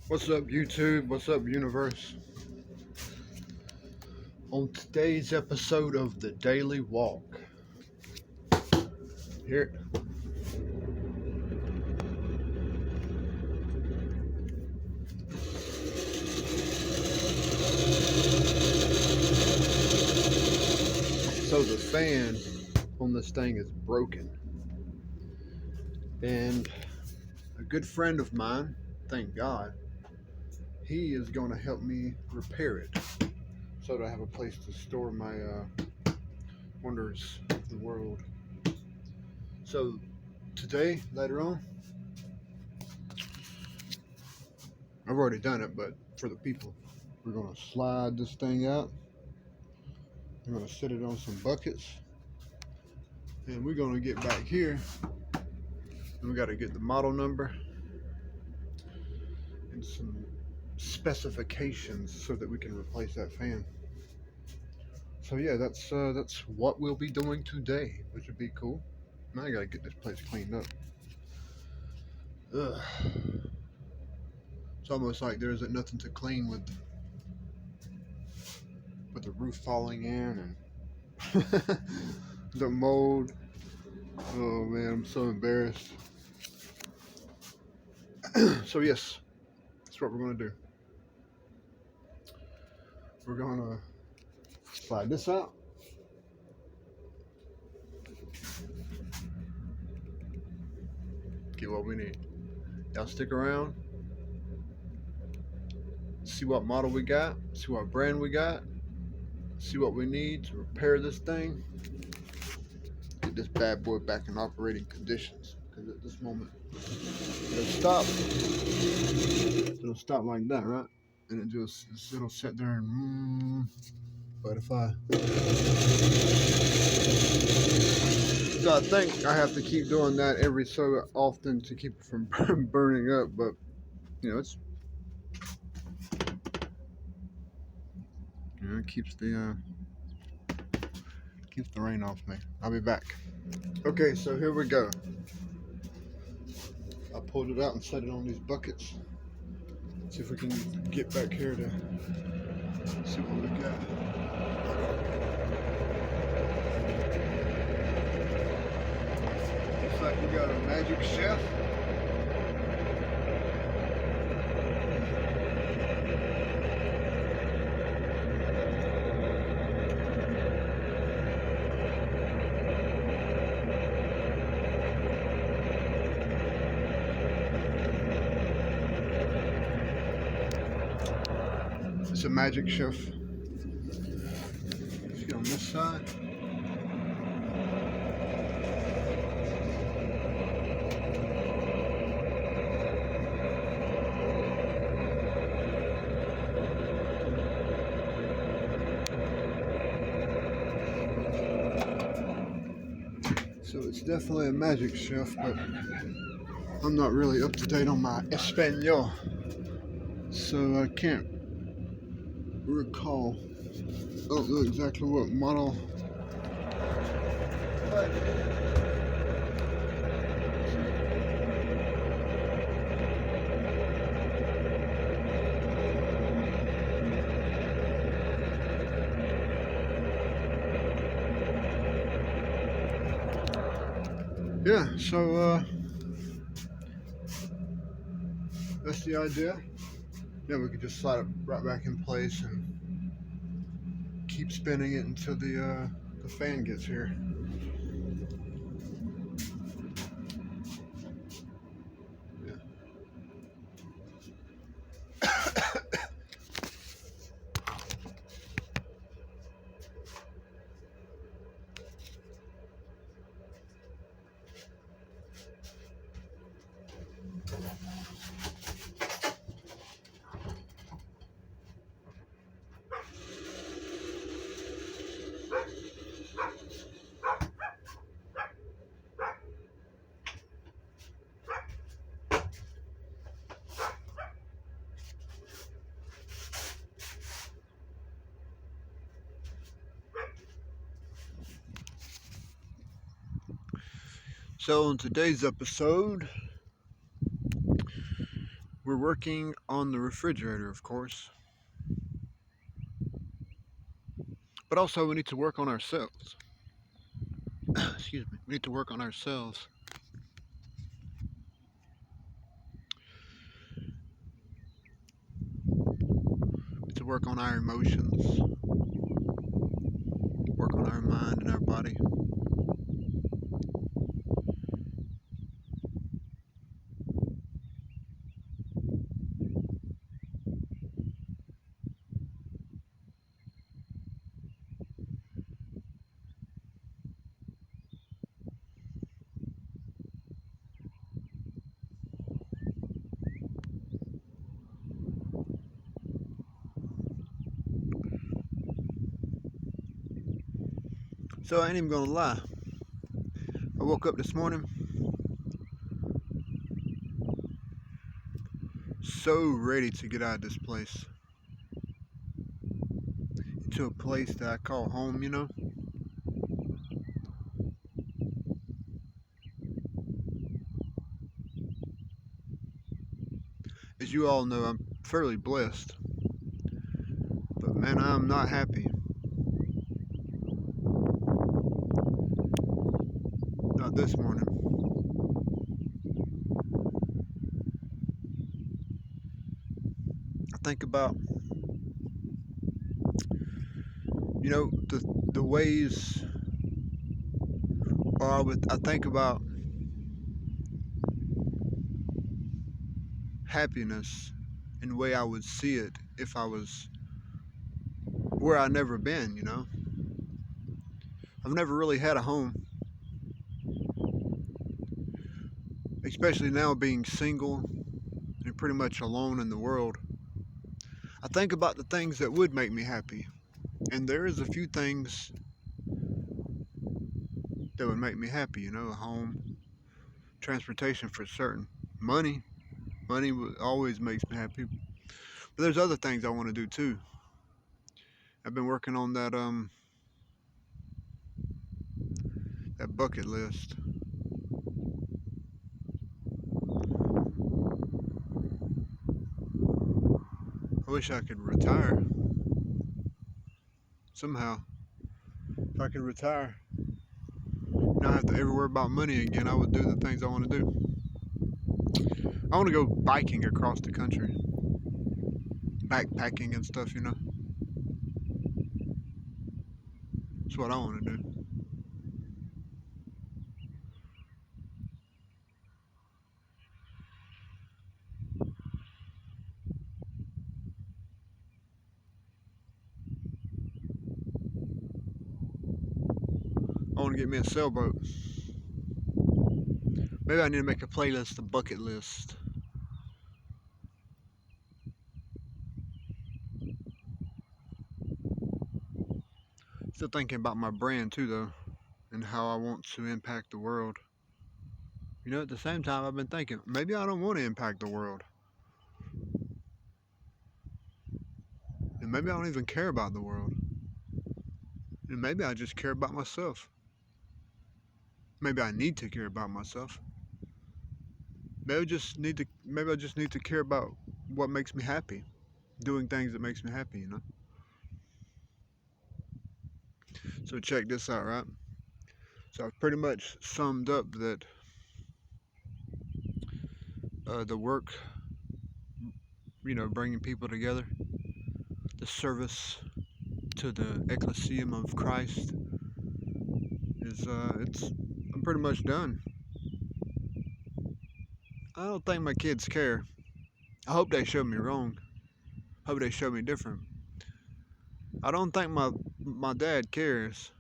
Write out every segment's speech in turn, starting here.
What's up, YouTube? What's up, universe? On today's episode of The Daily Walk, here. So the fan on this thing is broken, and a good friend of mine, thank God, he is going to help me repair it, so that I have a place to store my wonders of the world. So today, later on, I've already done it, but for the people, we're going to slide this thing out. We're going to set it on some buckets, and we're going to get back here, and we got to get the model number and some specifications so that we can replace that fan. So yeah, that's what we'll be doing today, which would be cool. Now I gotta get this place cleaned up. Ugh. It's almost like there isn't nothing to clean with the roof falling in and the mold. Oh man, I'm so embarrassed. So yes, that's what we're gonna do. We're gonna slide this out. Get what we need. Y'all stick around. See what model we got. See what brand we got. See what we need to repair this thing. Get this bad boy back in operating conditions. Because at this moment, it'll stop like that, right? And it'll sit there and but if so I think I have to keep doing that every so often to keep it from burning up, but it keeps the rain off me. I'll be back. Okay, so here we go. I pulled it out and set it on these buckets. Let's see if we can get back here to see what we got. Looks like we got a Magic Chef. It's a Magic Chef. Let's get on this side. So it's definitely a Magic Chef, but I'm not really up to date on my Espanol, so I can't recall. I don't know exactly what model. But yeah, so that's the idea. Yeah, we could just slide it right back in place and keep spinning it until the fan gets here. Yeah. So in today's episode, we're working on the refrigerator, of course, but also we need to work on ourselves. Excuse me. We need to work on ourselves. We need to work on our emotions, work on our mind and our body. So I ain't even gonna lie. I woke up this morning so ready to get out of this place. To a place that I call home, you know? As you all know, I'm fairly blessed. But man, I'm not happy. Not this morning. I think about, the ways, or I think about happiness in the way I would see it if I was where I never been, you know? I've never really had a home, especially now being single and pretty much alone in the world. I think about the things that would make me happy, and there is a few things that would make me happy, a home, transportation for certain, money. Money always makes me happy. But there's other things I want to do too. I've been working on that bucket list. I wish I could retire somehow. If I could retire, not have to ever worry about money again, I would do the things I want to do. I want to go biking across the country, backpacking and stuff. That's what I want to do. I want to get me a sailboat. Maybe I need to make a playlist, a bucket list. Still thinking about my brand too, though, and how I want to impact the world. At the same time, I've been thinking maybe I don't want to impact the world. And maybe I don't even care about the world. And maybe I just care about myself. Maybe I need to care about myself. Maybe I just need to care about what makes me happy. Doing things that makes me happy. So check this out, right? So I've pretty much summed up that the work, bringing people together, the service to the ecclesiam of Christ is I'm pretty much done. I don't think my kids care. I hope they show me wrong. I hope they show me different. I don't think my dad cares.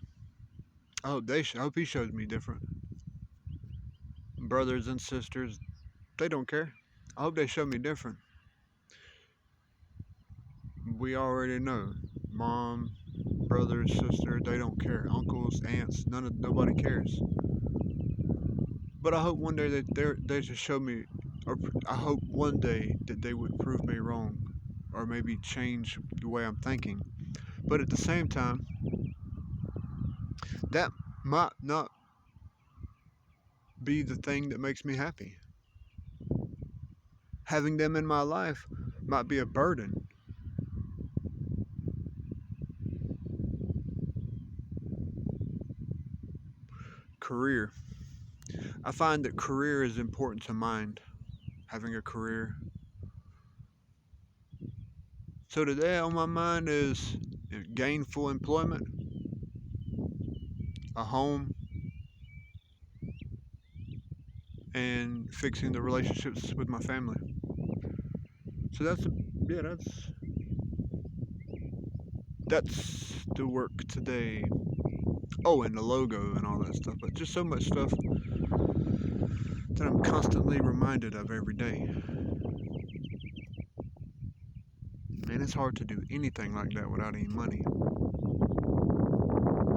I hope he shows me different. Brothers and sisters, they don't care. I hope they show me different. We already know. Mom, brothers, sister, they don't care. Uncles, aunts, nobody cares. But I hope one day that they just show me, or I hope one day that they would prove me wrong, or maybe change the way I'm thinking. But at the same time, that might not be the thing that makes me happy. having them in my life might be a burden. Career. I find that career is important to mind, having a career. So today on my mind is gainful employment, a home, and fixing the relationships with my family. So yeah, that's the work today. Oh, and the logo and all that stuff, but just so much stuff that I'm constantly reminded of every day. Man, it's hard to do anything like that without any money.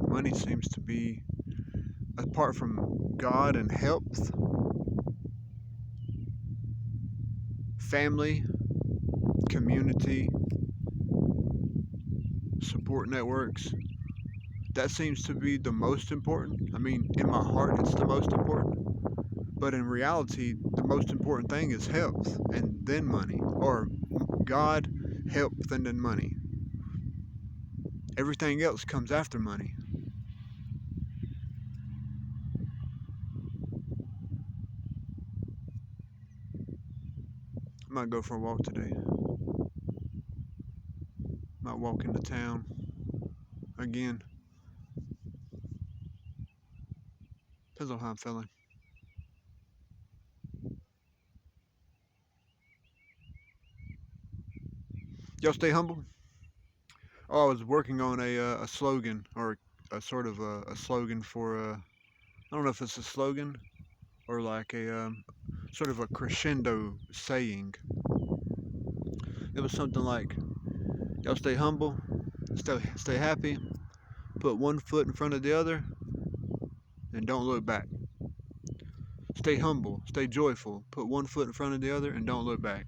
Money seems to be, apart from God and health, family, community, support networks, that seems to be the most important. I mean, in my heart, it's the most important. But in reality, the most important thing is health and then money. Or God, health, and then money. Everything else comes after money. I might go for a walk today. Might walk into town again. Depends on how I'm feeling. Y'all stay humble. Oh, I was working on a slogan or a sort of a slogan for I don't know if it's a slogan or like a sort of a crescendo saying. It was something like, "Y'all stay humble, stay happy, put one foot in front of the other, and don't look back. Stay humble, stay joyful, put one foot in front of the other, and don't look back."